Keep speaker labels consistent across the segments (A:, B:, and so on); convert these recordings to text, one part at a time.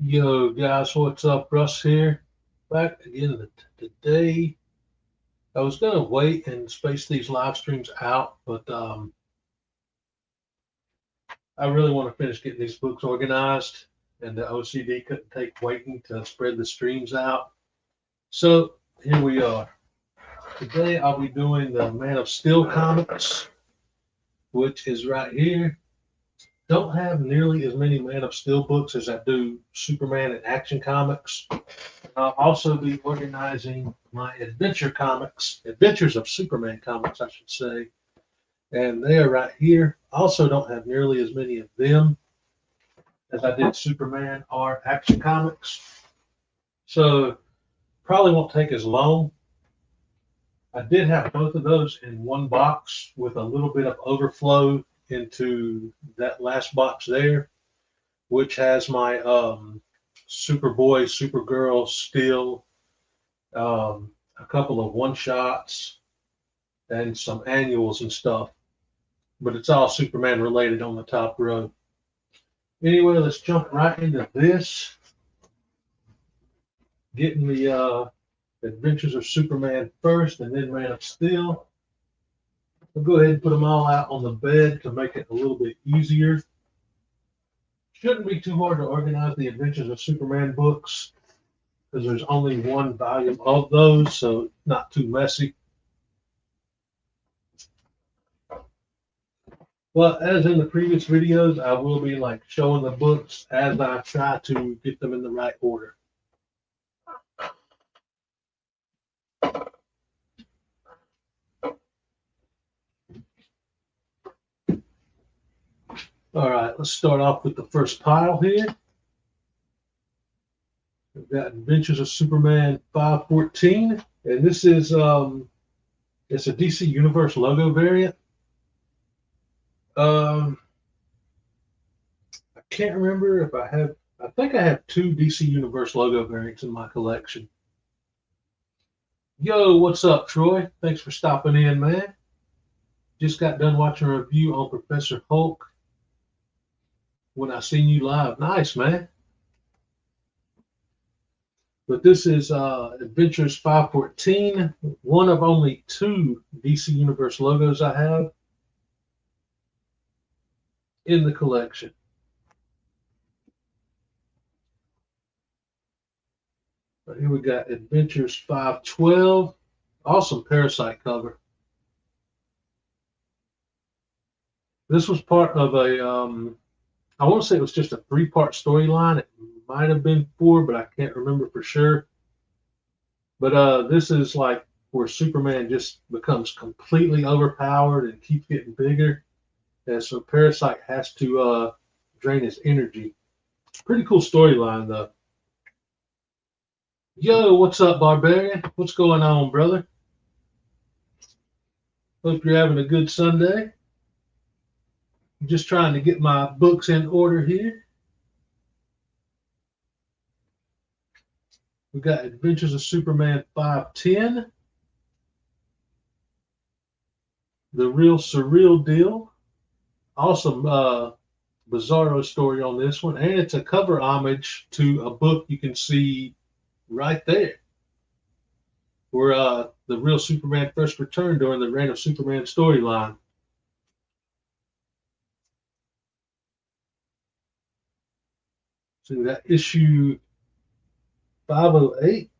A: Yo guys, what's up? Russ here. Back again today. I was gonna wait and space these live streams out, but I really want to finish getting these books organized, and the OCD couldn't take waiting to spread the streams out. So here we are. Today I'll be doing the Man of Steel comics, which is right here. Don't have nearly as many Man of Steel books as I do Superman and Action Comics. I'll also be organizing my adventure comics, Adventures of Superman comics, I should say. And they are right here. Also don't have nearly as many of them as I did Superman or Action Comics. So probably won't take as long. I did have both of those in one box with a little bit of overflow into that last box there, which has my Superboy, Supergirl, Steel, a couple of one shots, and some annuals and stuff. But it's all Superman related on the top row. Anyway, let's jump right into this. Getting the Adventures of Superman first and then Man of Steel. I'll go ahead and put them all out on the bed to make it a little bit easier. Shouldn't be too hard to organize the Adventures of Superman books because there's only one volume of those, so not too messy. Well, as in the previous videos, I will be like showing the books as I try to get them in the right order. All right, let's start off with the first pile here. We've got Adventures of Superman 514, and this is it's a DC Universe logo variant. I can't remember if I have. I think I have two DC Universe logo variants in my collection. Yo, what's up, Troy? Thanks for stopping in, man. Just got done watching a review on Professor Hulk when I seen you live. Nice, man. But this is Adventures 514, one of only two DC Universe logos I have in the collection. But here we got Adventures 512. Awesome Parasite cover. This was part of a, I want to say it was just a 3-part storyline. It might have been 4, but I can't remember for sure. But this is like where Superman just becomes completely overpowered and keeps getting bigger. And so Parasite has to drain his energy. Pretty cool storyline, though. Yo, what's up, Barbarian? What's going on, brother? Hope you're having a good Sunday. I'm just trying to get my books in order here. We got Adventures of Superman 510. The Real Surreal Deal. Awesome Bizarro story on this one. And it's a cover homage to a book you can see right there, where the real Superman first returned during the Reign of Superman storyline. So that issue 508.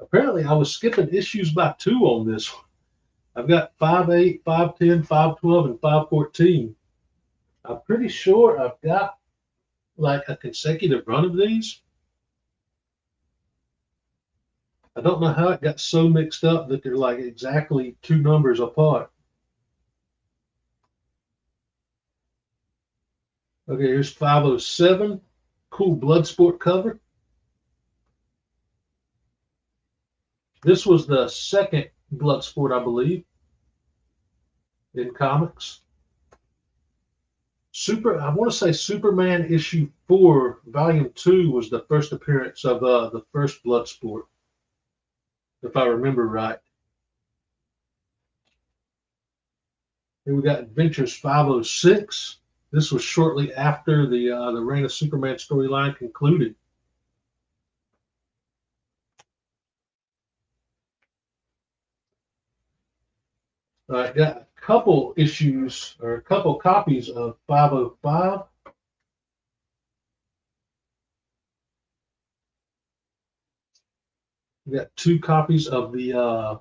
A: Apparently, I was skipping issues by 2 on this one. I've got 5.8, 5.10, 5.12, and 5.14. I'm pretty sure I've got like a consecutive run of these. I don't know how it got so mixed up that they're like exactly 2 numbers apart. Okay, here's 507. Cool Bloodsport cover. This was the second Bloodsport, I believe, in comics. I want to say Superman issue 4, volume 2 was the first appearance of the first Bloodsport, if I remember right. Here we got Adventures 506. This was shortly after the Reign of Superman storyline concluded. I got a couple issues or a couple copies of 505. We got 2 copies of the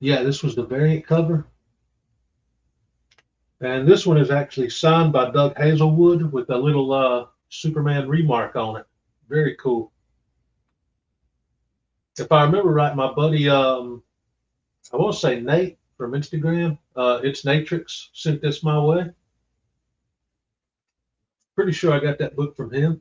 A: yeah, this was the variant cover. And this one is actually signed by Doug Hazelwood with a little Superman remark on it. Very cool. If I remember right, my buddy, I want to say Nate from Instagram, it's Natrix, sent this my way. Pretty sure I got that book from him.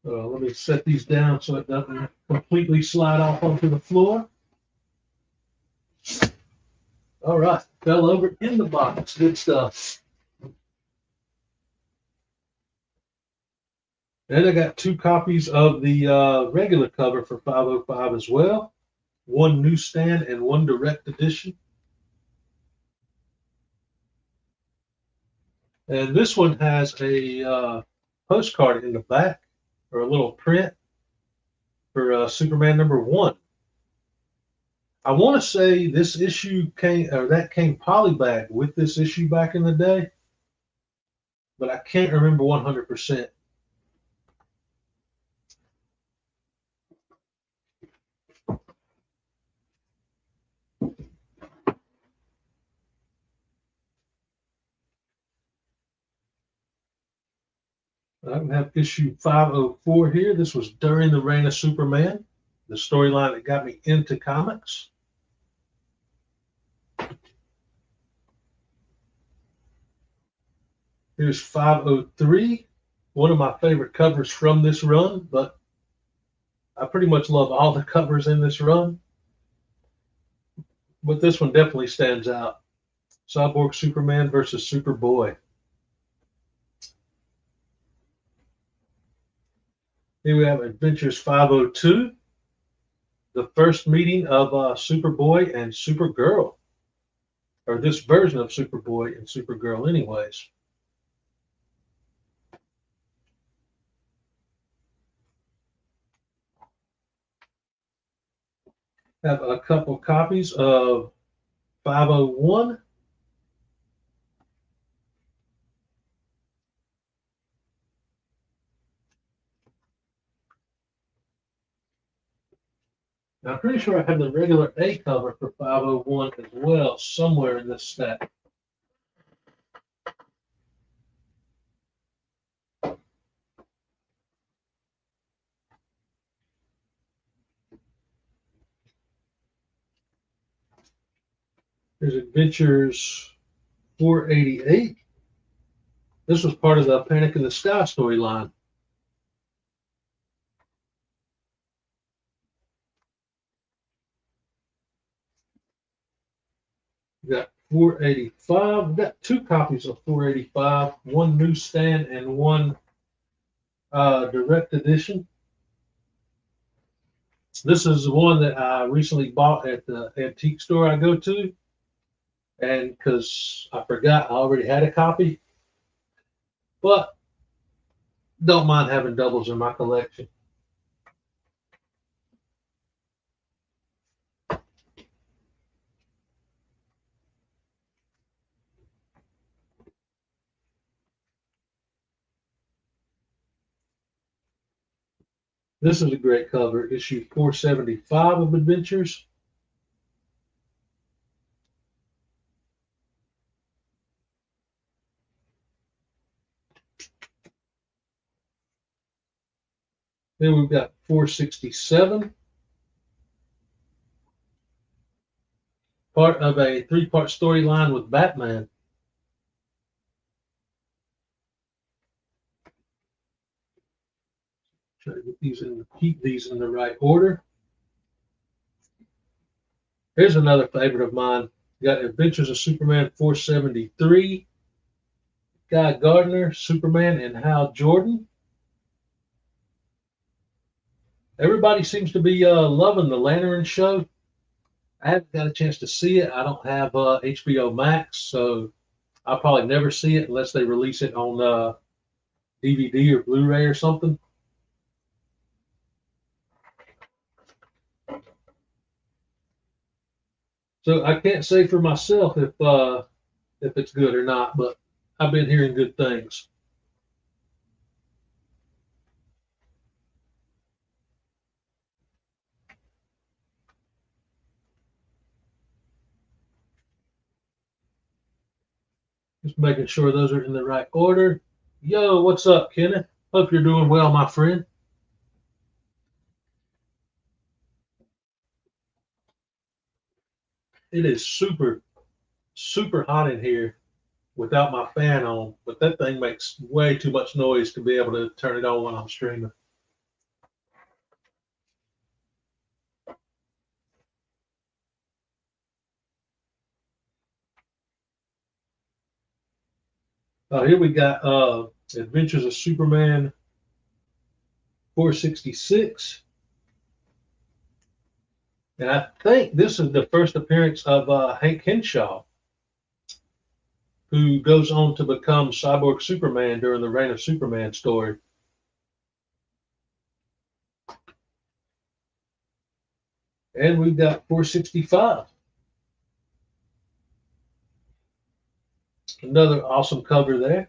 A: Let me set these down so it doesn't completely slide off onto the floor. All right, fell over in the box. Good stuff. And I got 2 copies of the regular cover for 505 as well. 1 newsstand and 1 direct edition. And this one has a postcard in the back, or a little print for Superman #1. I want to say this issue came, or that came polybag with this issue back in the day, but I can't remember 100%. I have issue 504 here. This was during the Reign of Superman, the storyline that got me into comics. Here's 503, one of my favorite covers from this run, but I pretty much love all the covers in this run. But this one definitely stands out. Cyborg Superman versus Superboy. Here we have Adventures 502, the first meeting of Superboy and Supergirl, or this version of Superboy and Supergirl anyways. Have a couple copies of 501. Now, I'm pretty sure I have the regular A cover for 501 as well, somewhere in this stack. Here's Adventures 488. This was part of the Panic in the Sky storyline. We got 485. We got 2 copies of 485, 1 newsstand and 1 direct edition. This is the one that I recently bought at the antique store I go to, and because I forgot I already had a copy, but don't mind having doubles in my collection. This is a great cover, issue 475 of Adventures. Then we've got 467, part of a 3-part storyline with Batman. Try to get these in, keep these in the right order. Here's another favorite of mine. We got Adventures of Superman 473, Guy Gardner, Superman, and Hal Jordan. Everybody seems to be loving the Lantern show. I haven't got a chance to see it. I don't have HBO Max, so I'll probably never see it unless they release it on DVD or Blu-ray or something. So I can't say for myself if it's good or not, but I've been hearing good things. Just making sure those are in the right order. Yo, what's up, Kenneth? Hope you're doing well, my friend. It is super hot in here without my fan on, but that thing makes way too much noise to be able to turn it on when I'm streaming. Here we got Adventures of Superman 466. And I think this is the first appearance of Hank Henshaw, who goes on to become Cyborg Superman during the Reign of Superman story. And we've got 465. Another awesome cover there.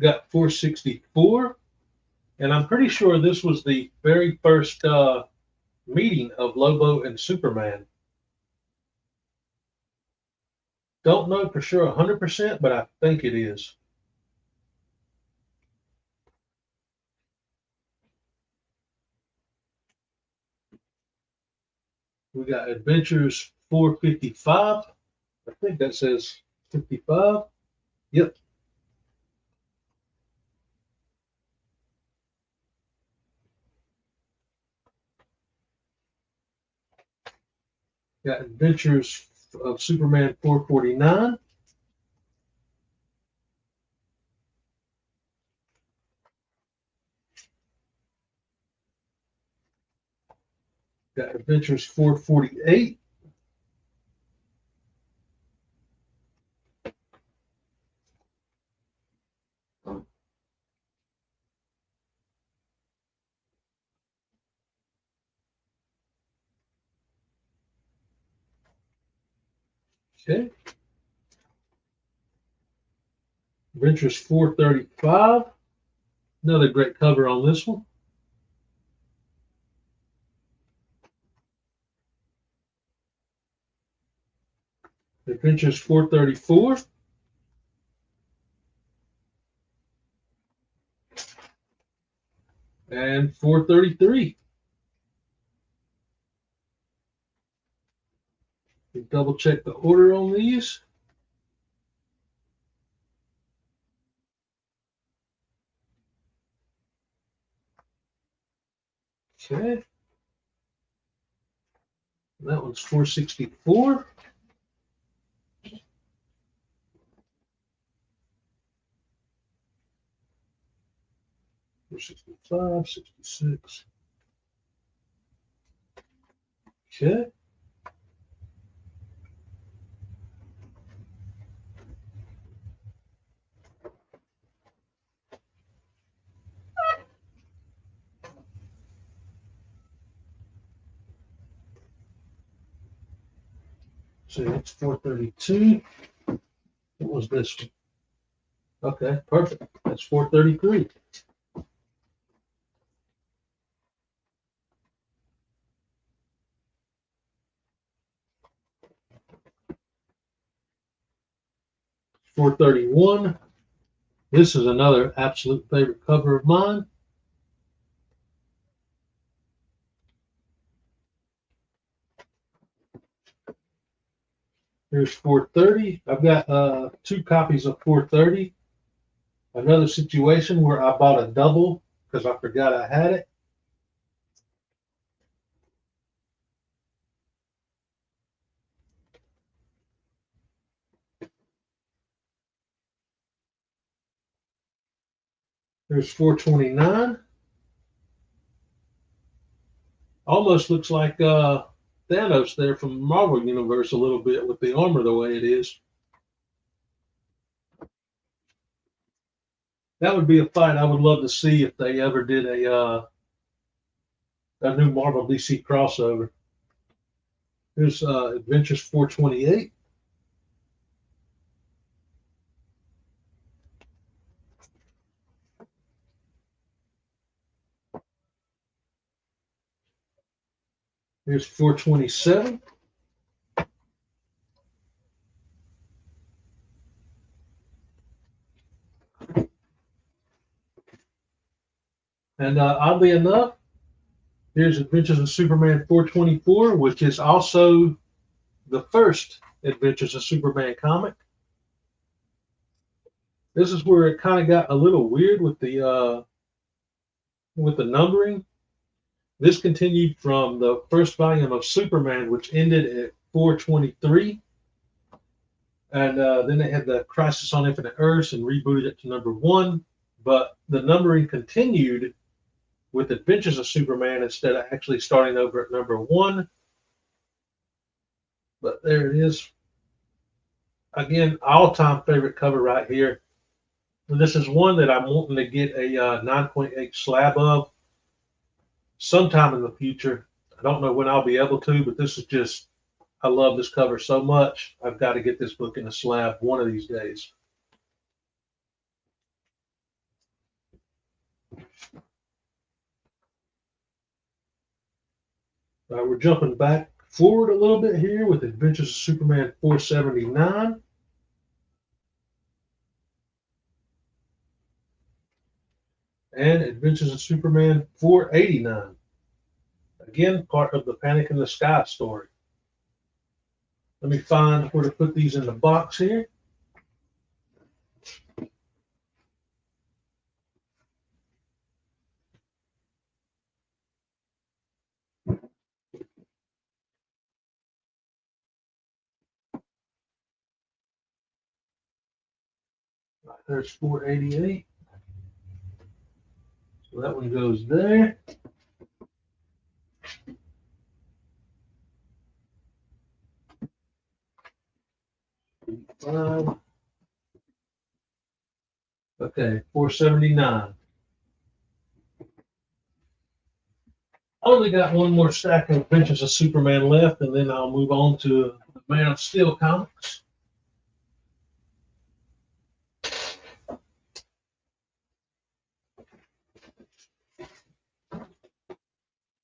A: Got 464. And I'm pretty sure this was the very first meeting of Lobo and Superman. Don't know for sure 100%, but I think it is. We got Adventures 455. I think that says 55. Yep. Got Adventures of Superman 449. Got Adventures 448. Okay. Adventures 435. Another great cover on this one. Adventures 434. And 433. Double check the order on these. Okay. That one's 464. 465, 66. Okay. So that's 432. What was this one? Okay, perfect. That's 433. Four 31. This is another absolute favorite cover of mine. Here's 430. I've got two copies of 430. Another situation where I bought a double because I forgot I had it. There's 429. Almost looks like Thanos there from Marvel Universe a little bit with the armor the way it is. That would be a fight I would love to see if they ever did a new Marvel DC crossover. Here's Adventures 428. Here's 427. And oddly enough, here's Adventures of Superman 424, which is also the first Adventures of Superman comic. This is where it kind of got a little weird with the numbering. This continued from the first volume of Superman, which ended at 423. And then they had the Crisis on Infinite Earths and rebooted it to number 1. But the numbering continued with Adventures of Superman instead of actually starting over at number 1. But there it is. Again, all-time favorite cover right here. And this is one that I'm wanting to get a 9.8 slab of sometime in the future. I don't know when I'll be able to, but this is just, I love this cover so much. I've got to get this book in a slab one of these days. We're jumping back forward a little bit here with Adventures of Superman 479. And Adventures of Superman 489. Again, part of the Panic in the Sky story. Let me find where to put these in the box here. There's 488. So that one goes there. Okay, 479. I only got one more stack of Adventures of Superman left, and then I'll move on to the Man of Steel comics.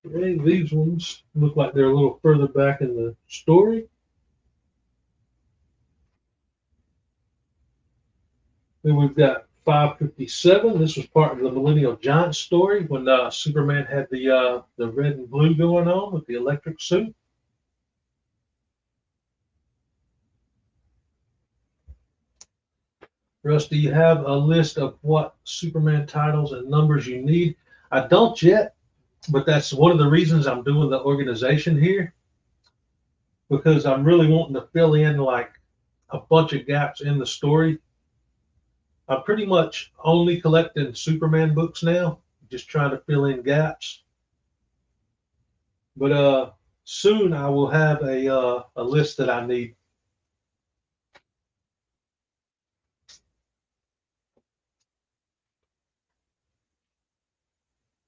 A: Okay, these ones look like they're a little further back in the story. Then we've got 557. This was part of the Millennial Giant story when Superman had the red and blue going on with the electric suit. Russ, do you have a list of what Superman titles and numbers you need? I don't yet, but that's one of the reasons I'm doing the organization here, because I'm really wanting to fill in like a bunch of gaps in the story. I'm pretty much only collecting Superman books now, just trying to fill in gaps. But soon I will have a list that I need.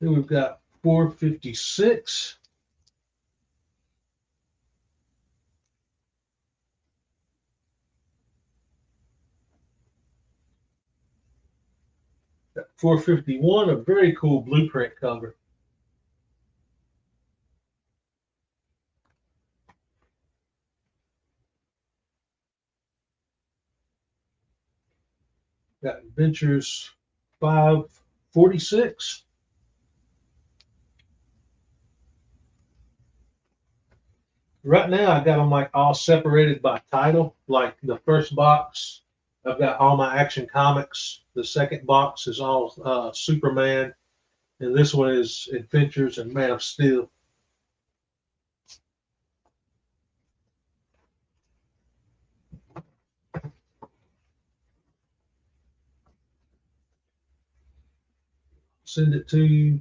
A: Then we've got 456. Got 451, a very cool blueprint cover. Got Adventures 546. Right now, I got them like all separated by title. Like the first box, I've got all my Action Comics. The second box is all Superman, and this one is Adventures and Man of Steel. send it to you.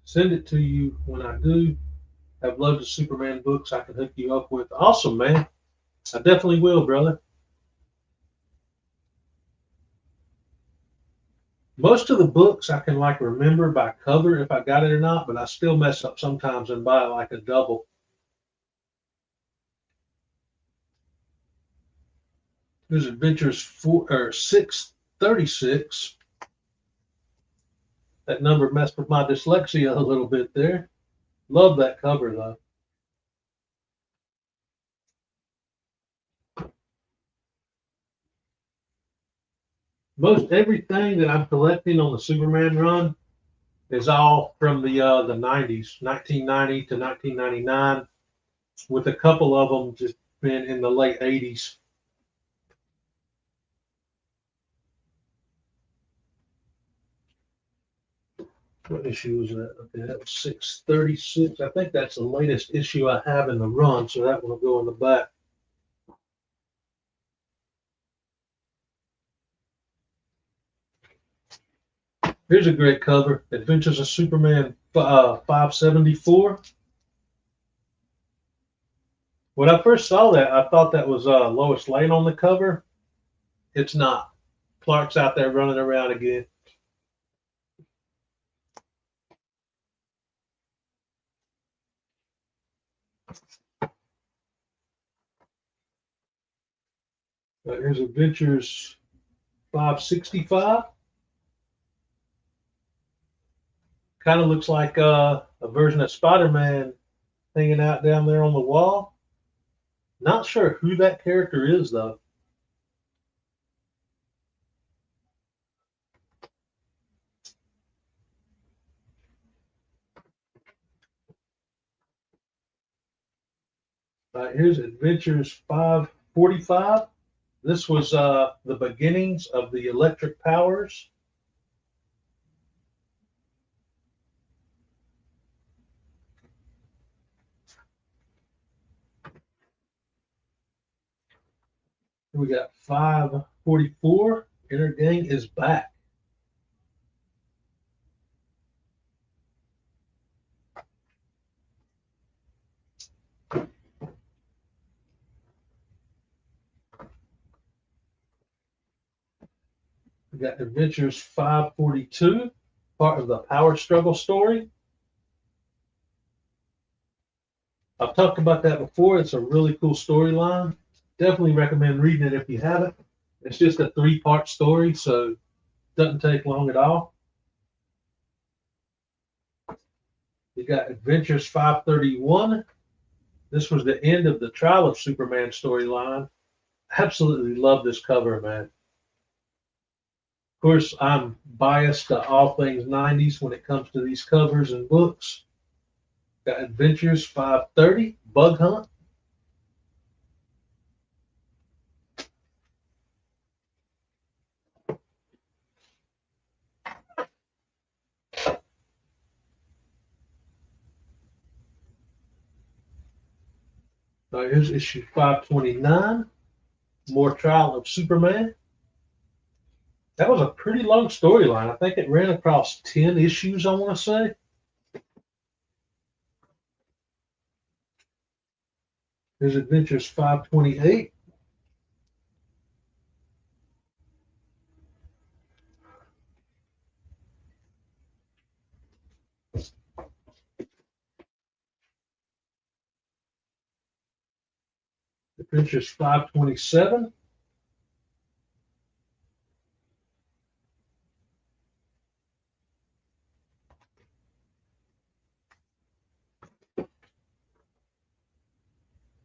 A: Send it to you when I do. Have loads of Superman books I can hook you up with. Awesome, man. I definitely will, brother. Most of the books I can like remember by cover if I got it or not, but I still mess up sometimes and buy like a double. Here's Adventures 636. That number messed with my dyslexia a little bit there. Love that cover though. Most everything that I'm collecting on the Superman run is all from the 90s, 1990 to 1999, with a couple of them just been in the late 80s. What issue was that? Okay, that was 636. I think that's the latest issue I have in the run, so that one will go in the back. Here's a great cover, Adventures of Superman 574. When I first saw that, I thought that was Lois Lane on the cover. It's not. Clark's out there running around again. Here's Adventures 565. Kind of looks like a version of Spider-Man hanging out down there on the wall. Not sure who that character is, though. Here's Adventures 545. This was the beginnings of the electric powers. We got 544. Inner Gang is back. We got Adventures 542, part of the Power Struggle story. I've talked about that before. It's a really cool storyline. Definitely recommend reading it if you haven't. It's just a 3-part story, so it doesn't take long at all. You got Adventures 531. This was the end of the Trial of Superman storyline. Absolutely love this cover, man. Of course, I'm biased to all things 90s when it comes to these covers and books. Got Adventures 530, Bug Hunt. Here's issue 529, more Trial of Superman. That was a pretty long storyline. I think it ran across 10 issues, I want to say. Here's Adventures 528. Adventures 527.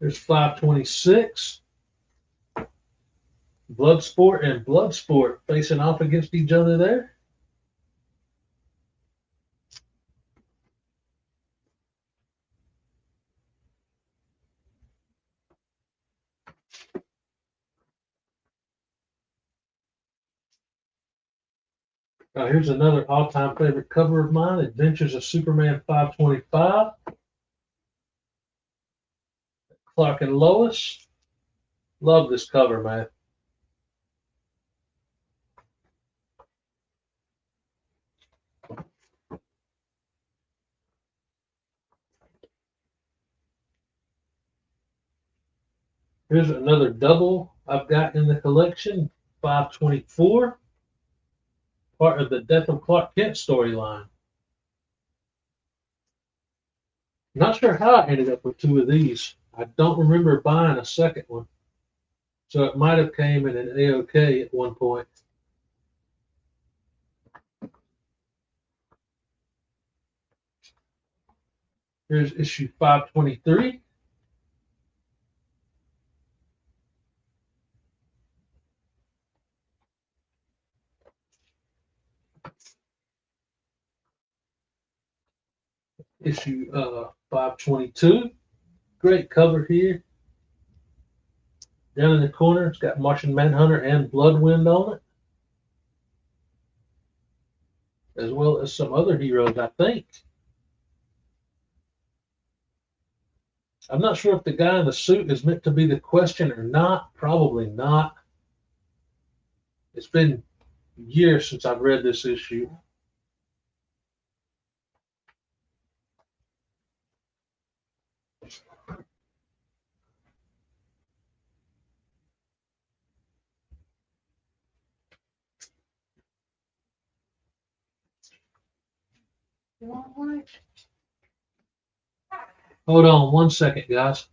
A: There's 526. Bloodsport and Bloodsport facing off against each other there. Here's another all-time favorite cover of mine, Adventures of Superman 525. Clark and Lois. Love this cover, man. Here's another double I've got in the collection, 524, part of the Death of Clark Kent storyline. Not sure how I ended up with two of these. I don't remember buying a second one. So it might have came in an AOK at one point. Here's issue 523. Issue 522. Great cover here. Down in the corner, it's got Martian Manhunter and Bloodwind on it, as well as some other heroes, I think. I'm not sure if the guy in the suit is meant to be the Question or not. Probably not. It's been years since I've read this issue. Hold on one second, guys.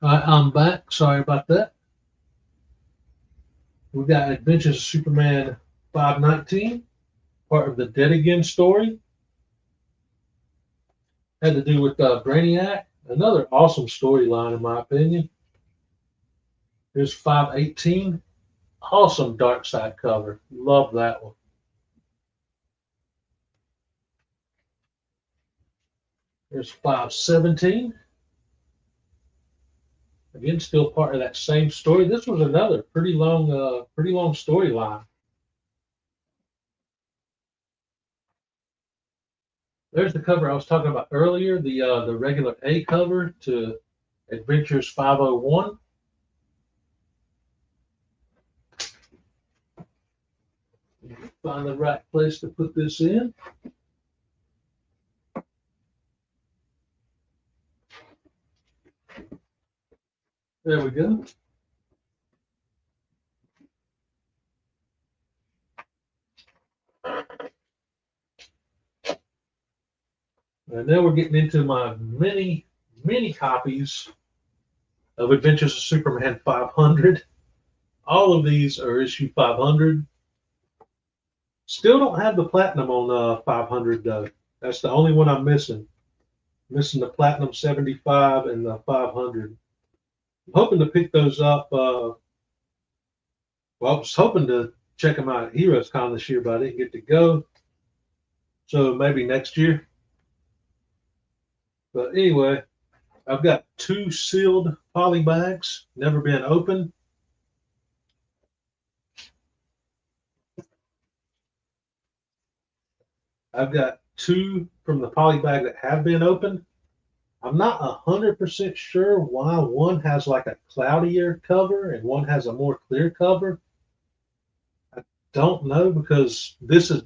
A: All right, I'm back. Sorry about that. We got Adventures of Superman 519, part of the Dead Again story. Had to do with Brainiac. Another awesome storyline, in my opinion. Here's 518. Awesome Dark Side cover. Love that one. Here's 517. Again, still part of that same story. This was another pretty long storyline. There's the cover I was talking about earlier, the regular A cover to Adventures 501. Find the right place to put this in. There we go. And now we're getting into my many copies of Adventures of Superman 500. All of these are issue 500. Still don't have the platinum on 500 though. That's the only one I'm missing. Missing the platinum 75 and the 500. I'm hoping to pick those up. Well, I was hoping to check them out at Heroes Con this year, but I didn't get to go. So maybe next year. But anyway, I've got two sealed poly bags, never been opened. I've got two from the poly bag that have been opened. I'm not 100% sure why one has like a cloudier cover and one has a more clear cover. I don't know, because this is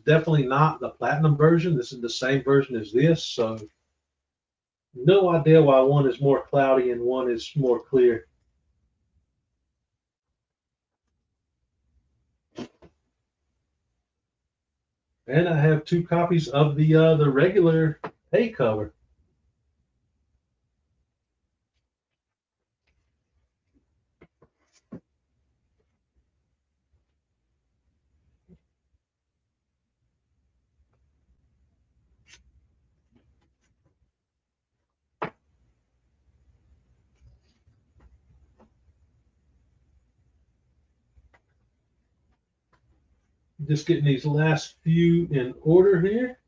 A: definitely not the platinum version. This is the same version as this, so no idea why one is more cloudy and one is more clear. And I have two copies of the regular A cover. Just getting these last few in order here.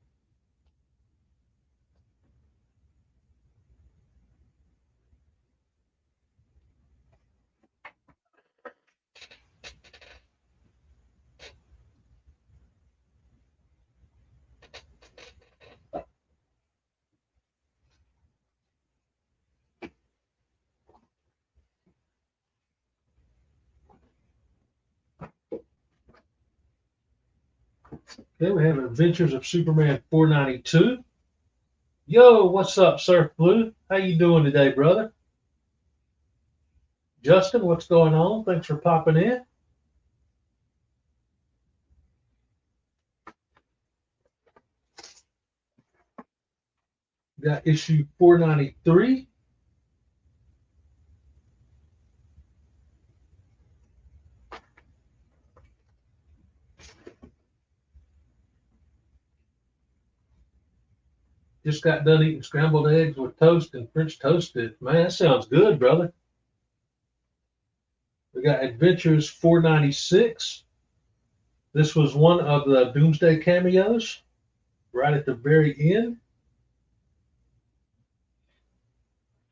A: Okay, we have Adventures of Superman 492. Yo, what's up, Surf Blue? How you doing today, brother? Justin, what's going on? Thanks for popping in. Got issue 493. Just got done eating scrambled eggs with toast and French toasted. Man, that sounds good, brother. We got Adventures 496. This was one of the Doomsday cameos right at the very end.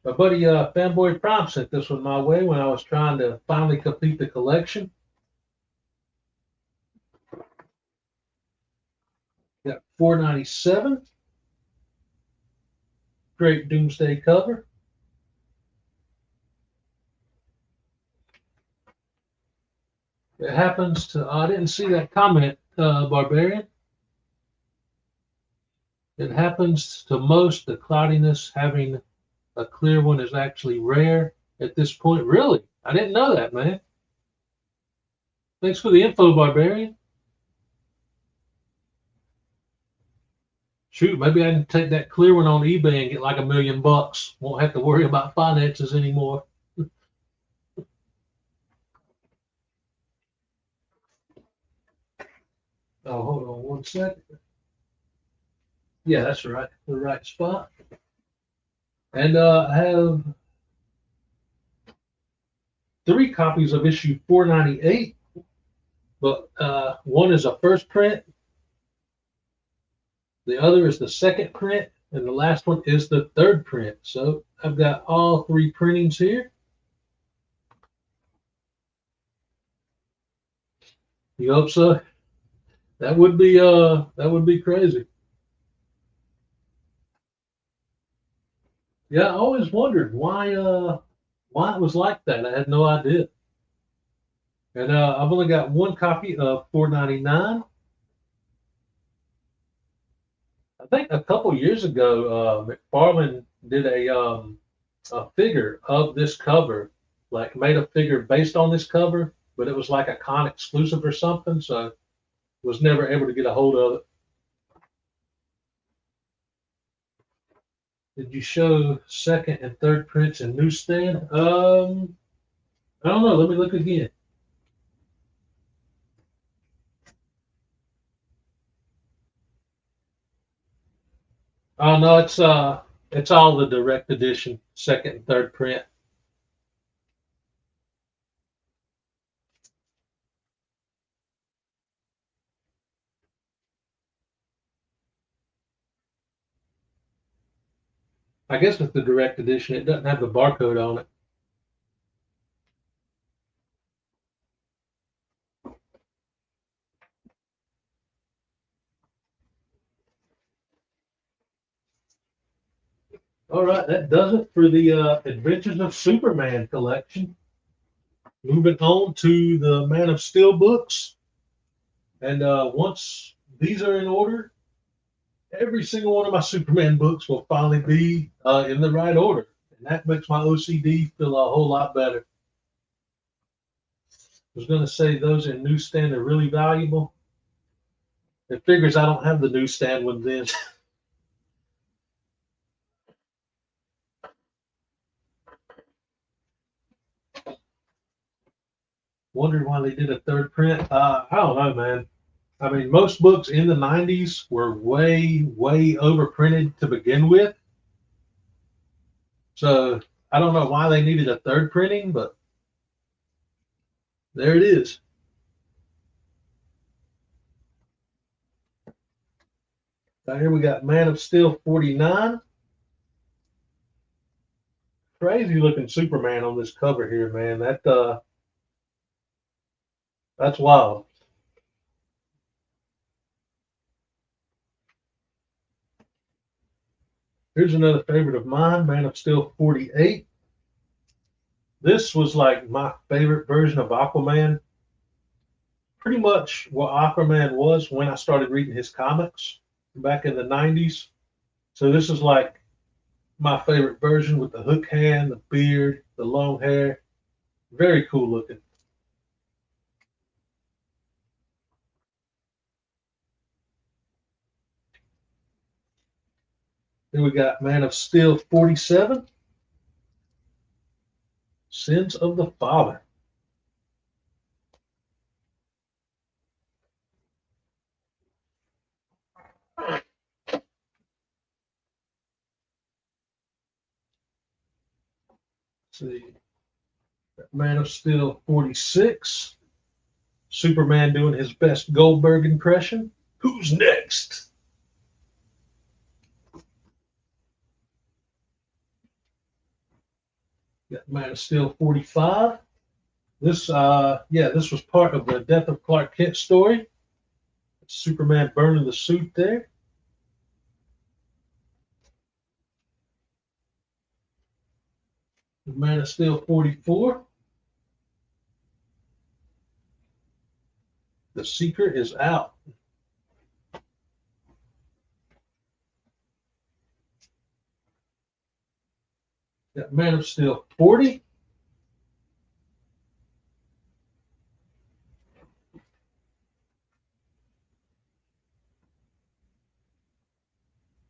A: My buddy Fanboy Prime sent this one my way when I was trying to finally complete the collection. Got 497. Great Doomsday cover. It happens to, I didn't see that comment, Barbarian. It happens to most. The cloudiness, having a clear one is actually rare at this point. Really? I didn't know that, man. Thanks for the info, Barbarian. Shoot, maybe I can take that clear one on eBay and get like $1 million. Won't have to worry about finances anymore. Oh, hold on one second. Yeah, that's right. The right spot. And I have 3 copies of issue 498, but one is a first print, the other is the second print, and the last one is the third print. So I've got all 3 printings here. You hope so? That would be crazy. Yeah, I always wondered why it was like that. I had no idea. And I've only got 1 copy of 499. I think a couple years ago, McFarlane did a figure of this cover, like made a figure based on this cover, but it was like a con exclusive or something, so was never able to get a hold of it. Did you show second and third prints in newsstand? I don't know. Let me look again. Oh no, it's all the direct edition, second and third print. I guess with the direct edition, it doesn't have the barcode on it. All right, that does it for the Adventures of Superman collection. Moving on to the Man of Steel books. And once these are in order, every single one of my Superman books will finally be in the right order. And that makes my OCD feel a whole lot better. I was going to say those in newsstand are really valuable. It figures I don't have the newsstand ones in. Wondering why they did a third print. I don't know, man. I mean, most books in the 90s were way, way overprinted to begin with. So I don't know why they needed a third printing, but there it is. Now here we got Man of Steel 49. Crazy looking Superman on this cover here, man. That's wild. Here's another favorite of mine, Man of Steel 48. This was like my favorite version of Aquaman. pretty much what Aquaman was when I started reading his comics back in the 90s. So this is like my favorite version with the hook hand, the beard, the long hair. Very cool looking. Then we got Man of Steel 47, Sins of the Father. Let's see. Man of Steel 46, Superman doing his best Goldberg impression. Who's next? Got Man of Steel 45. This was part of the Death of Clark Kent story. Superman burning the suit there. The Man of Steel 44. The secret is out. Got Man of Steel 40.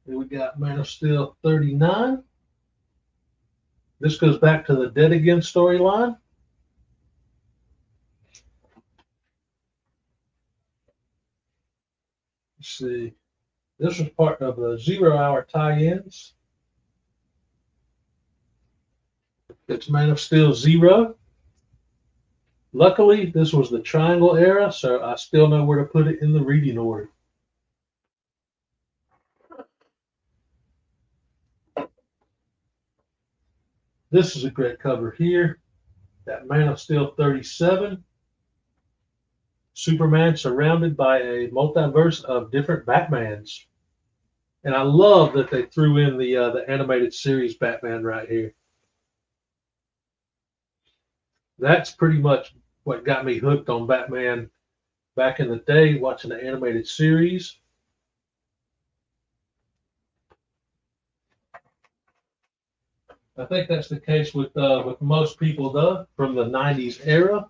A: Then we got Man of Steel 39. This goes back to the Dead Again storyline. Let's see. This was part of the 0 Hour tie-ins. It's Man of Steel 0. Luckily, this was the Triangle era, so I still know where to put it in the reading order. This is a great cover here. That Man of Steel 37. Superman surrounded by a multiverse of different Batmans. And I love that they threw in the animated series Batman right here. That's pretty much what got me hooked on Batman back in the day, watching the animated series. I think that's the case with most people, though, from the 90s era.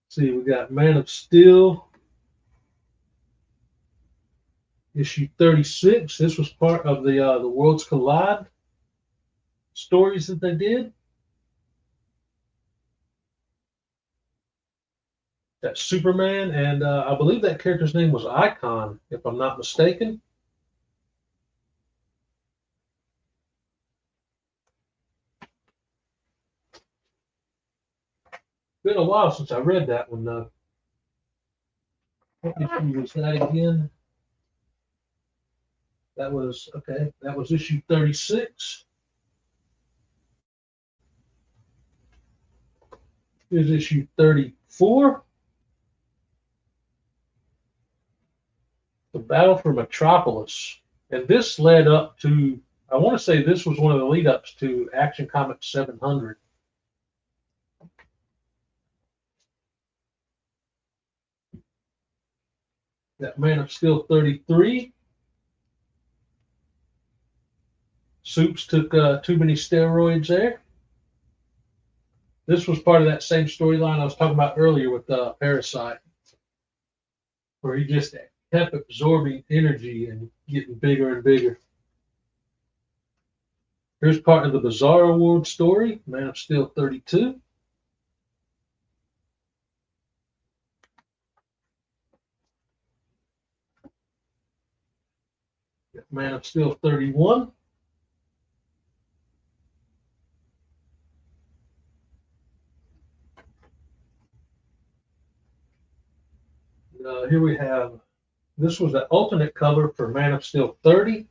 A: Let's see, we got Man of Steel, issue 36. This was part of the Worlds Collide stories that they did. That's Superman, and I believe that character's name was Icon, if I'm not mistaken. Been a while since I read that one, though. What issue was that again? That was okay. That was issue 36. Here's issue 34. The Battle for Metropolis. And this led up to, I want to say this was one of the lead ups to Action Comics 700. That Man of Steel 33. Soups took too many steroids there. This was part of that same storyline I was talking about earlier with Parasite, where he just kept absorbing energy and getting bigger and bigger. Here's part of the Bizarre Award story, Man of Steel 32. Man of Steel 31. Here we have, this was the alternate cover for Man of Steel 30.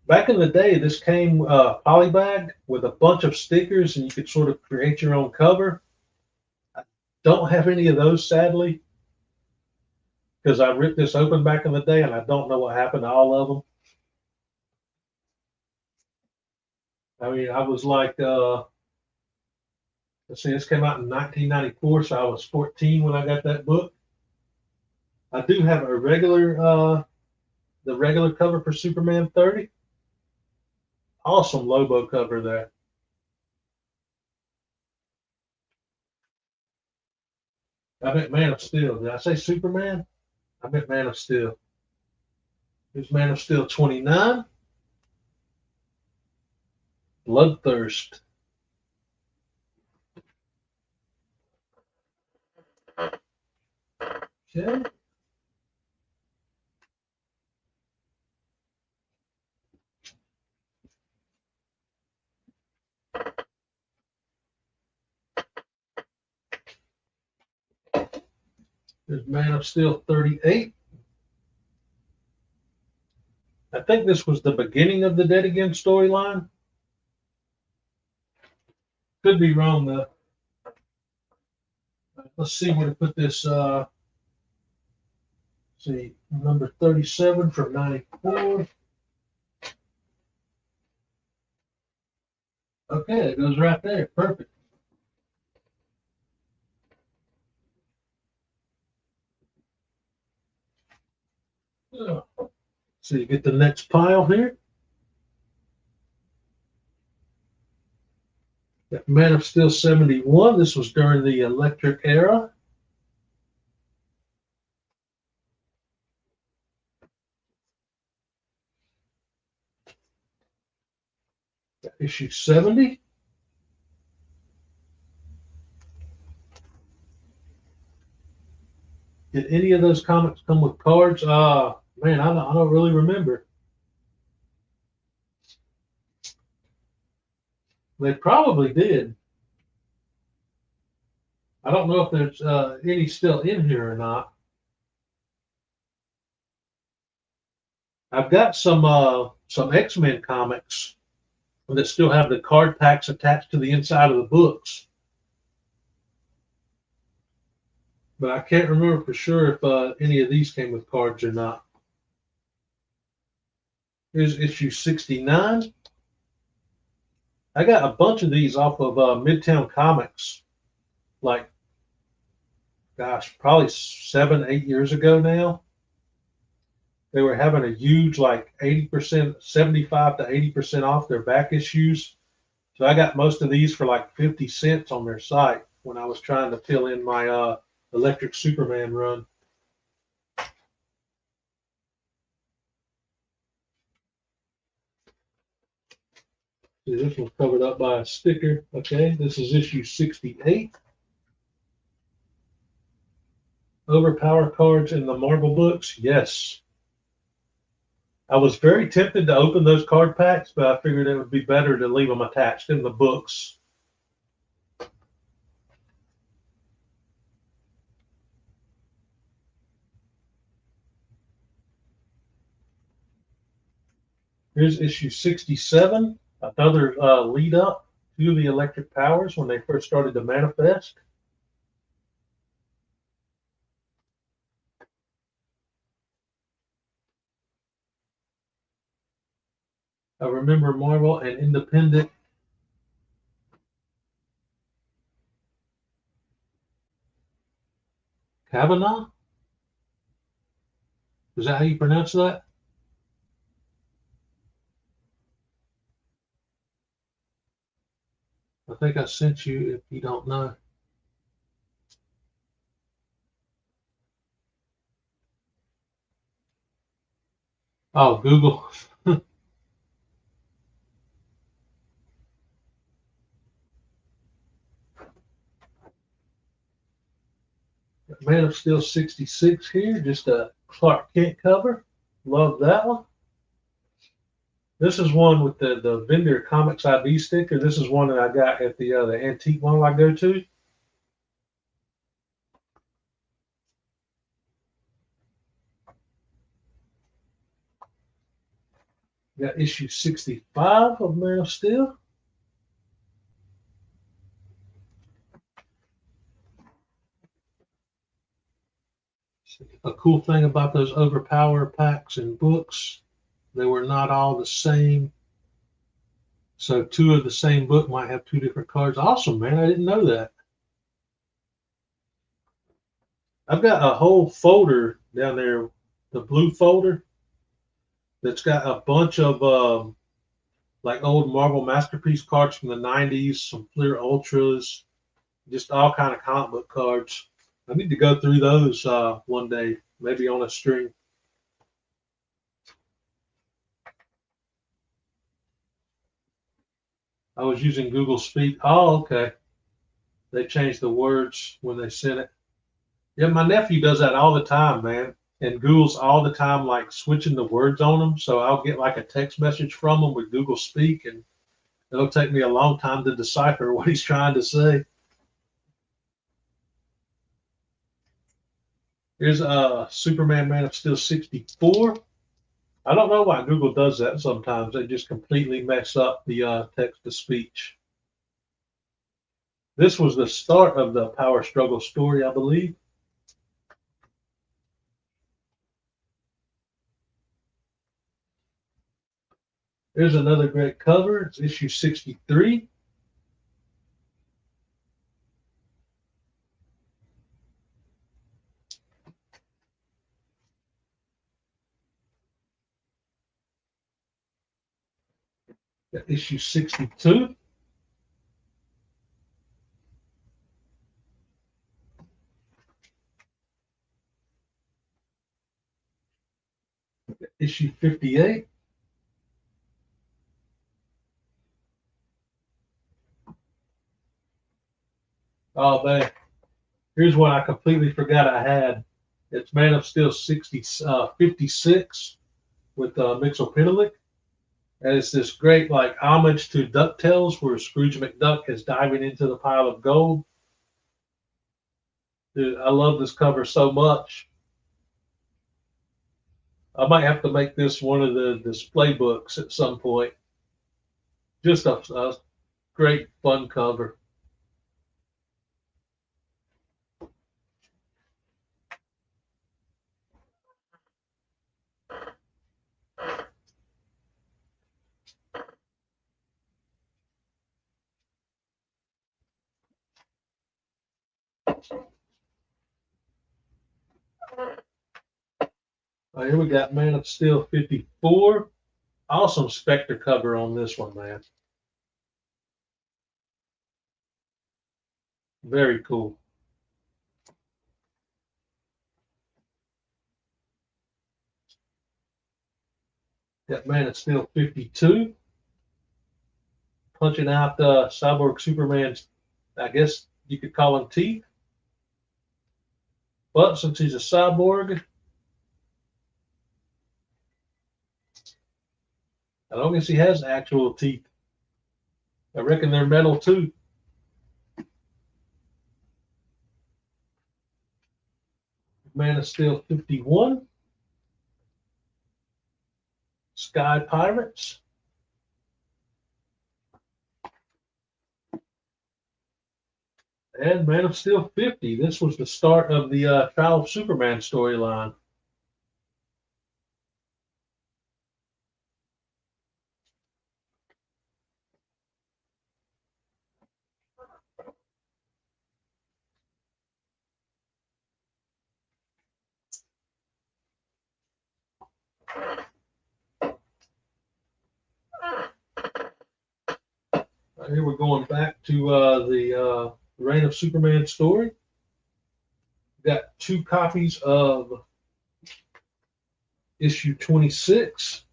A: Back in the day, this came polybagged with a bunch of stickers, and you could sort of create your own cover. I don't have any of those, sadly, because I ripped this open back in the day, and I don't know what happened to all of them. I mean, I was like Let's see, this came out in 1994, so I was 14 when I got that book. I do have a the regular cover for Superman 30. Awesome Lobo cover there. I meant Man of Steel. Did I say Superman? I meant Man of Steel. Here's Man of Steel 29. Bloodthirst. Okay. There's Man of Steel 38. I think this was the beginning of the Dead Again storyline. Could be wrong though. Let's see where to put this. See, number 37 from 94. Okay, it goes right there. Perfect. So you get the next pile here. Got Man of Steel 71. This was during the electric era. Got issue 70. Did any of those comics come with cards? Man, I don't really remember. They probably did. I don't know if there's any still in here or not. I've got some X-Men comics that still have the card packs attached to the inside of the books, but I can't remember for sure if any of these came with cards or not. Here's issue 69. I got a bunch of these off of Midtown Comics, like, gosh, probably 7, 8 years ago now. They were having a huge, like 80%, 75 to 80% off their back issues. So I got most of these for like 50 cents on their site when I was trying to fill in my Electric Superman run. See, this one's covered up by a sticker. Okay, this is issue 68. Overpower cards in the Marvel books? Yes. I was very tempted to open those card packs, but I figured it would be better to leave them attached in the books. Here's issue 67, another lead up to the electric powers when they first started to manifest. I remember Marvel and Independent. Kavanaugh? Is that how you pronounce that? I think I sent you if you don't know. Oh, Google. Man of Steel 66 here, just a Clark Kent cover. Love that one. This is one with the vendor comics ID sticker. This is one that I got at the antique mall I go to. Got issue 65 of Man of Steel. A cool thing about those Overpower packs and books, they were not all the same So two of the same book might have two different cards. Awesome, man. I didn't know that. I've got a whole folder down there, the blue folder, that's got a bunch of like old Marvel Masterpiece cards from the 90s, some Fleer Ultras, just all kind of comic book cards. I need to go through those one day, maybe on a string. I was using Google Speak. Oh, okay. They changed the words when they sent it. Yeah, my nephew does that all the time, man. And Google's all the time like switching the words on them. So I'll get like a text message from him with Google Speak, and it'll take me a long time to decipher what he's trying to say. Here's Superman Man of Steel 64. I don't know why Google does that sometimes. They just completely mess up the text to speech. This was the start of the power struggle story, I believe. Here's another great cover. It's issue 63. Got issue 62. Got issue 58. Oh man, here's one I completely forgot I had. It's Man of Steel 56 with Mixopedaling. And it's this great like homage to DuckTales where Scrooge McDuck is diving into the pile of gold. Dude, I love this cover so much. I might have to make this one of the display books at some point. Just a great fun cover. Here we got Man of Steel 54. Awesome Spectre cover on this one, man. Very cool. Got Man of Steel 52. Punching out Cyborg Superman's, I guess you could call him teeth. But since he's a cyborg, I don't guess he has actual teeth. I reckon they're metal too. Man of Steel 51. Sky Pirates. And Man of Steel 50. This was the start of the Trial of Superman storyline. Here we're going back to the Reign of Superman story. We've got two copies of issue 26.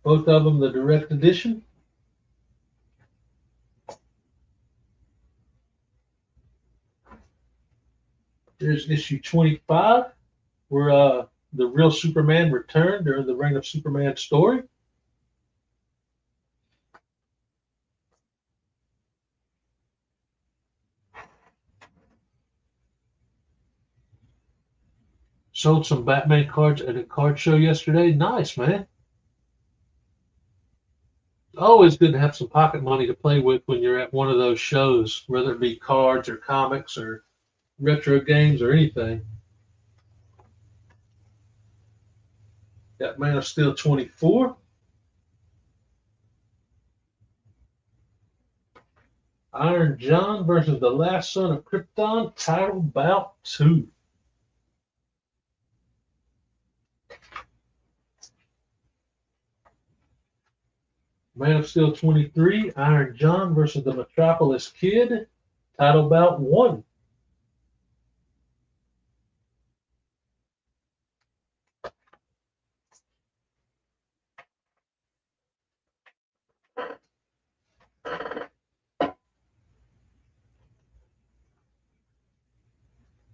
A: Both of them the direct edition. Here's issue 25, where the real Superman returned during the Reign of Superman story. Sold some Batman cards at a card show yesterday. Nice, man. Always good to have some pocket money to play with when you're at one of those shows, whether it be cards or comics or retro games or anything. Got Man of Steel 24. Iron John versus the Last Son of Krypton, title bout 2. Man of Steel 23, Iron John versus the Metropolis Kid, title bout 1.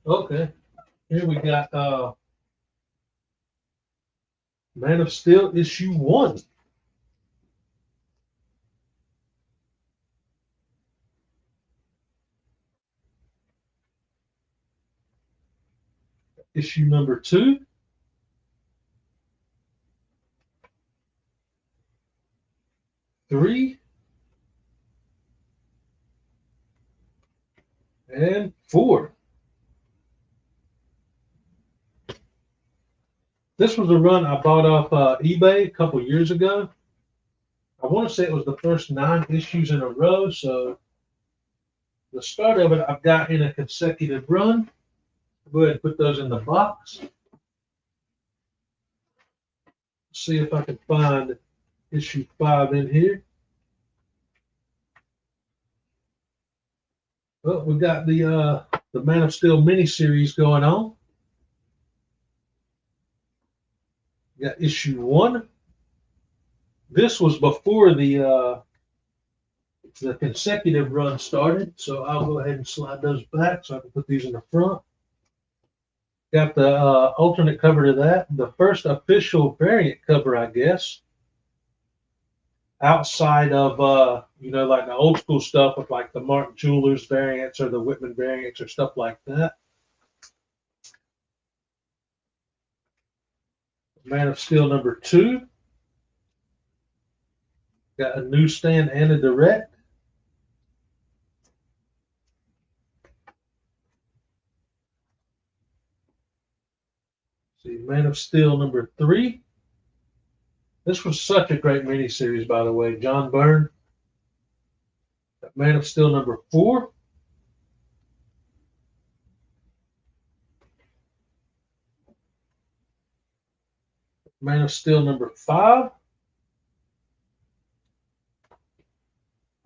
A: Okay, here we got Man of Steel issue 1. Issue number 2. 3. And 4. This was a run I bought off eBay a couple years ago. I want to say it was the first 9 issues in a row, so the start of it I've got in a consecutive run. I'll go ahead and put those in the box. See if I can find issue 5 in here. Well, we got the Man of Steel miniseries going on. We got issue 1. This was before the consecutive run started, so I'll go ahead and slide those back so I can put these in the front. Got the alternate cover to that, the first official variant cover, I guess, outside of like the old school stuff with like the Martin Jewelers variants or the Whitman variants or stuff like that. Man of Steel number 2. Got a newsstand and a direct. See, Man of Steel number 3. This was such a great miniseries, by the way. John Byrne. Man of Steel number 4. Man of Steel number 5.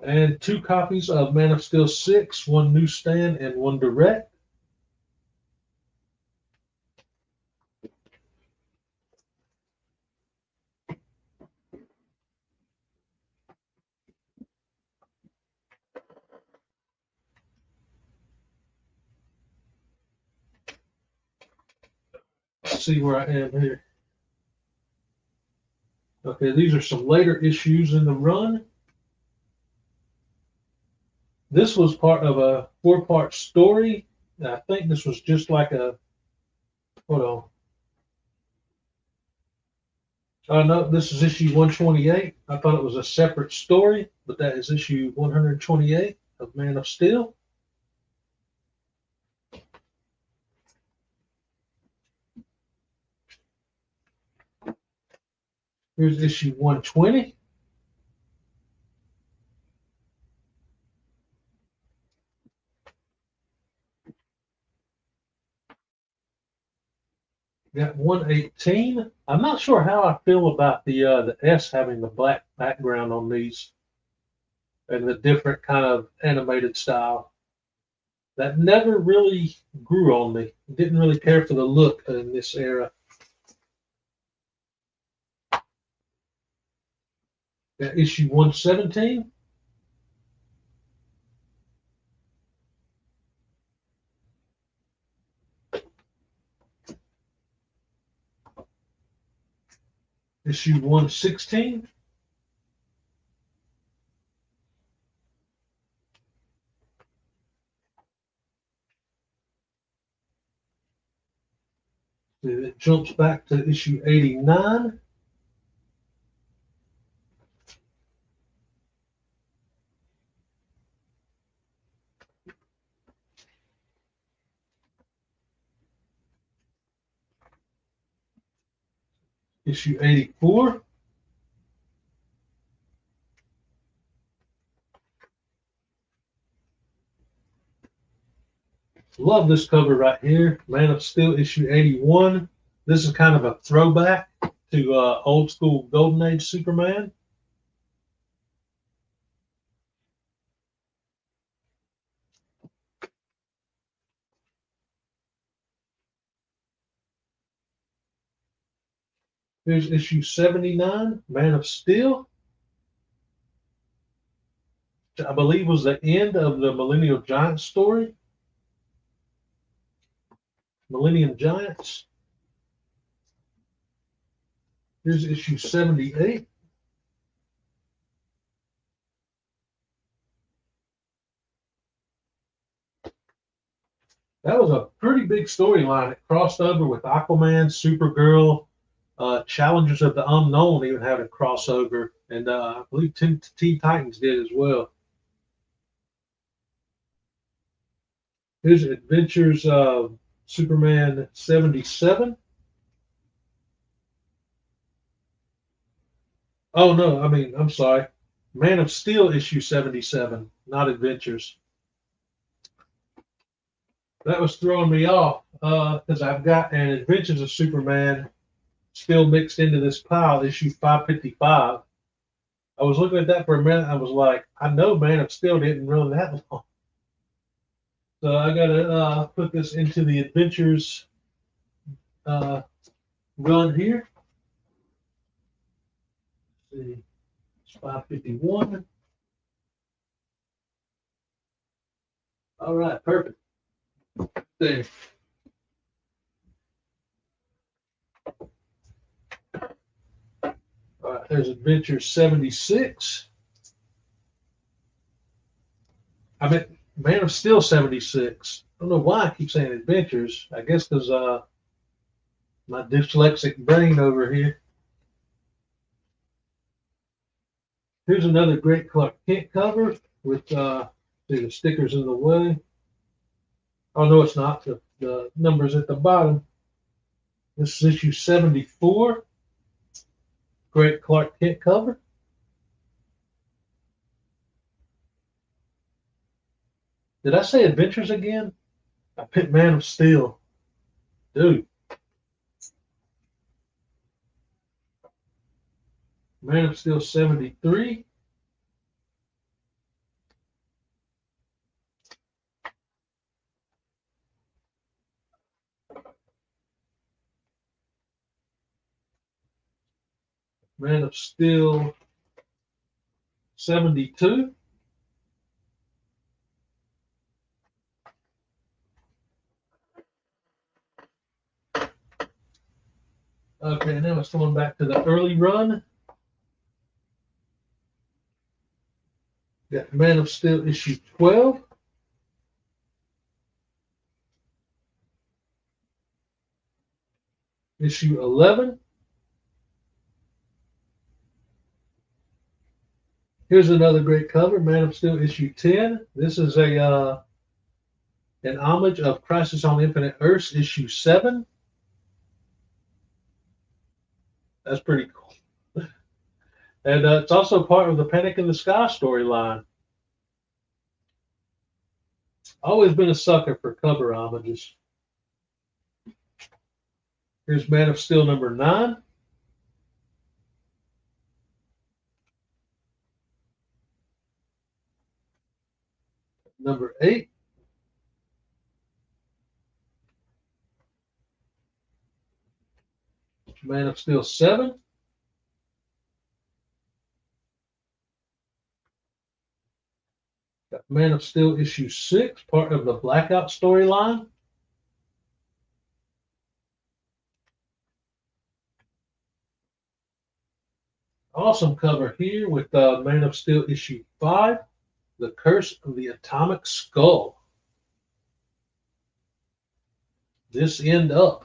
A: And 2 copies of Man of Steel 6, 1 newsstand and 1 direct. Let's see where I am here. Okay, these are some later issues in the run. This was part of a 4-part story. I think this was just like a, hold on. Oh no, this is issue 128. I thought it was a separate story, but that is issue 128 of Man of Steel. Here's issue 120. Got 118. I'm not sure how I feel about the S having the black background on these and the different kind of animated style. That never really grew on me. Didn't really care for the look in this era. Got issue 117. Issue 116. It jumps back to issue 89. issue 84. Love this cover right here, Man of Steel issue 81. This is kind of a throwback to old school Golden Age Superman. Here's issue 79, Man of Steel. Which I believe was the end of the Millennial Giants story. Millennium Giants. Here's issue 78. That was a pretty big storyline. It crossed over with Aquaman, Supergirl, Challengers of the Unknown even had a crossover, and I believe Teen Titans did as well. Here's Adventures of Superman 77. Oh no, I'm sorry. Man of Steel issue 77, not Adventures. That was throwing me off because I've got an Adventures of Superman still mixed into this pile, issue 555. I was looking at that for a minute. I was like, I know Man of Steel didn't run that long. So I got to put this into the Adventures run here. Let's see, it's 551. All right, perfect. There. All right, there's Adventure 76. I mean, Man of Steel 76. I don't know why I keep saying Adventures. I guess because my dyslexic brain over here. Here's another great Clark Kent cover with the stickers in the way. Oh, no, it's not. The numbers at the bottom. This is issue 74. Great Clark Kent cover. Did I say Adventures again? I picked Man of Steel. Dude. Man of Steel 73. Man of Steel 72. Okay, now it's going back to the early run. Got Man of Steel issue 12. Issue 11. Here's another great cover, Man of Steel issue 10. This is a an homage of Crisis on Infinite Earths issue 7. That's pretty cool. And it's also part of the Panic in the Sky storyline. Always been a sucker for cover homages. Here's Man of Steel number 9. Number 8. Man of Steel 7. Got Man of Steel issue 6, part of the Blackout storyline. Awesome cover here with Man of Steel issue 5, The Curse of the Atomic Skull. This end up.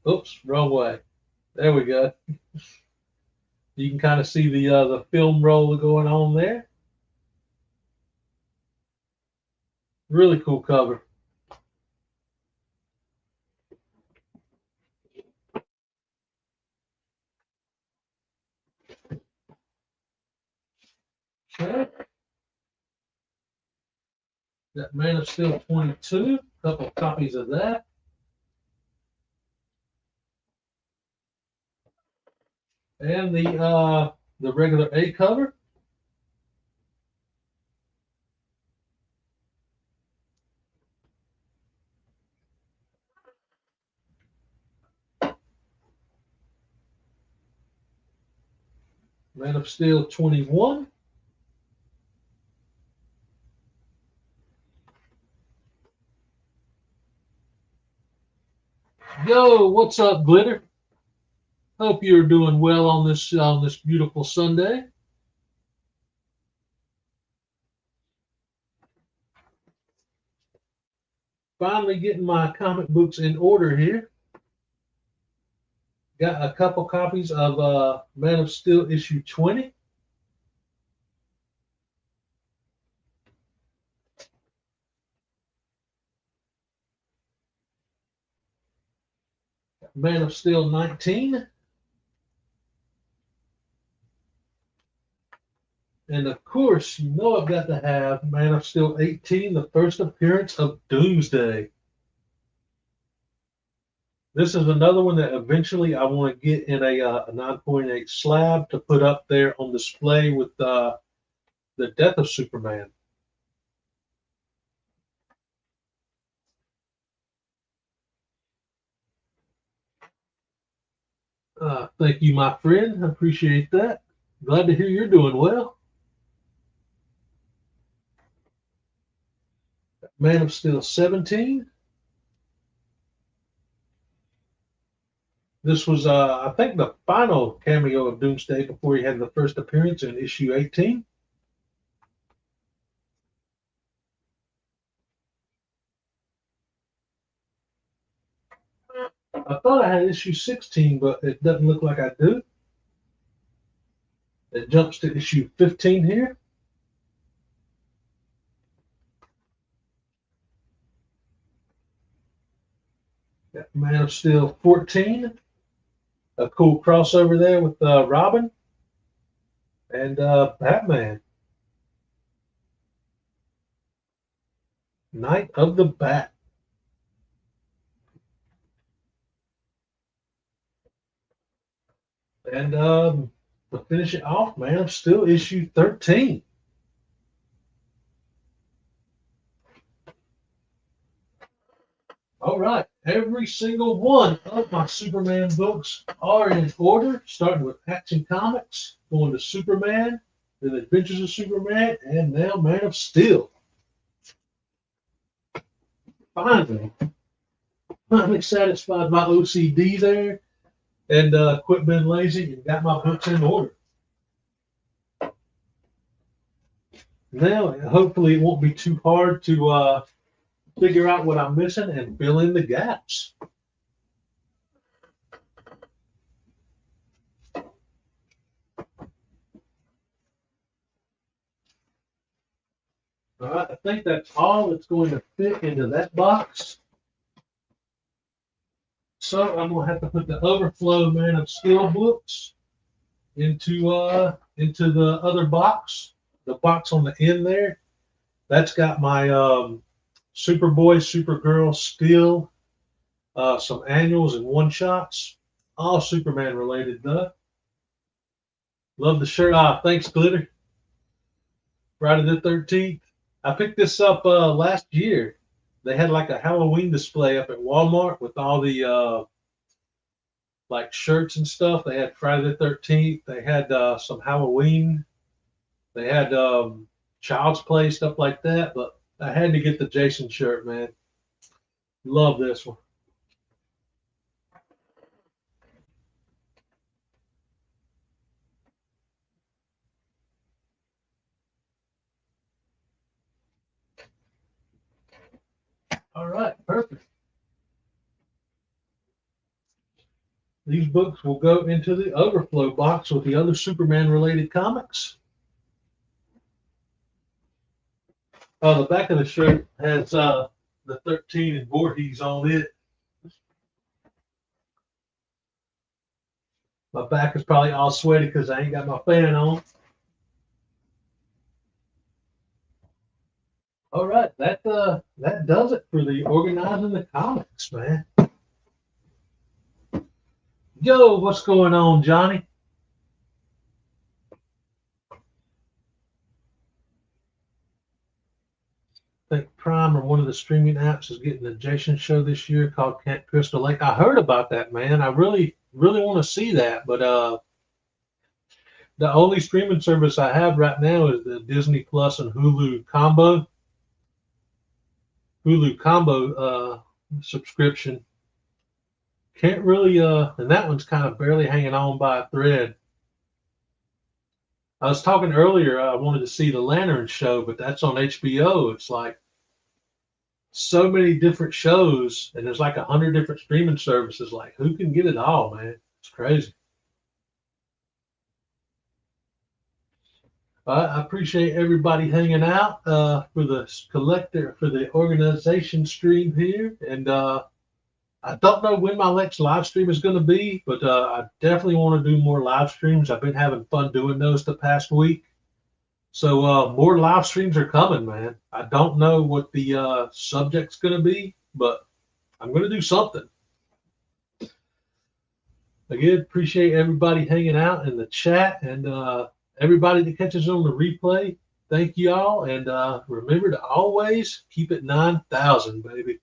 A: Oops, wrong way. There we go. You can kind of see the film roll going on there. Really cool cover. Okay. Got Man of Steel 22, a couple of copies of that. And the regular A cover. Man of Steel 21. Yo, what's up, Glitter? Hope you're doing well on this beautiful Sunday. Finally getting my comic books in order here. Got a couple copies of Man of Steel issue 20. Man of Steel 19. And of course, you know I've got to have Man of Steel 18, the first appearance of Doomsday. This is another one that eventually I want to get in a 9.8 slab to put up there on display with the death of Superman. Thank you, my friend. I appreciate that. Glad to hear you're doing well. Man of Steel 17. This was, I think, the final cameo of Doomsday before he had the first appearance in issue 18. I thought I had issue 16, but it doesn't look like I do. It jumps to issue 15 here. Got Man of Steel 14. A cool crossover there with Robin and Batman. Night of the Bat. And to finish it off, Man of Steel issue 13. All right, every single one of my Superman books are in order, starting with Action Comics, going to Superman, then Adventures of Superman, and now Man of Steel. Finally, finally satisfied my OCD there and quit being lazy and got my books in order. Now, hopefully, it won't be too hard to figure out what I'm missing and fill in the gaps. All right, I think that's all that's going to fit into that box. So I'm gonna have to put the overflow Man of Steel books into the other box, the box on the end there. That's got my Superboy, Supergirl, Steel, some annuals and one shots, all Superman related though. Love the shirt. Thanks, Glitter. Friday the 13th. I picked this up last year. They had like a Halloween display up at Walmart with all the like shirts and stuff. They had Friday the 13th. They had some Halloween. They had Child's Play, stuff like that. But I had to get the Jason shirt, man. Love this one. All right, perfect. These books will go into the overflow box with the other Superman related comics. The back of the shirt has the 13 and Voorhees on it. My back is probably all sweaty because I ain't got my fan on. All right, that does it for the organizing the comics, man. Yo, what's going on, Johnny? I think Prime or one of the streaming apps is getting a Jason show this year called Camp Crystal Lake. I heard about that, man. I really want to see that, but the only streaming service I have right now is the Disney Plus and Hulu combo. Subscription. Can't really and that one's kind of barely hanging on by a thread. I was talking earlier, I wanted to see the Lantern show, but that's on HBO. It's like so many different shows, and there's like 100 different streaming services. Like, who can get it all, man? It's crazy. I appreciate everybody hanging out for the organization stream here, and I don't know when my next live stream is going to be, but I definitely want to do more live streams. I've been having fun doing those the past week. So more live streams are coming, man. I don't know what the subject's going to be, but I'm going to do something. Again, appreciate everybody hanging out in the chat, and everybody that catches on the replay. Thank you all, and remember to always keep it 9,000, baby.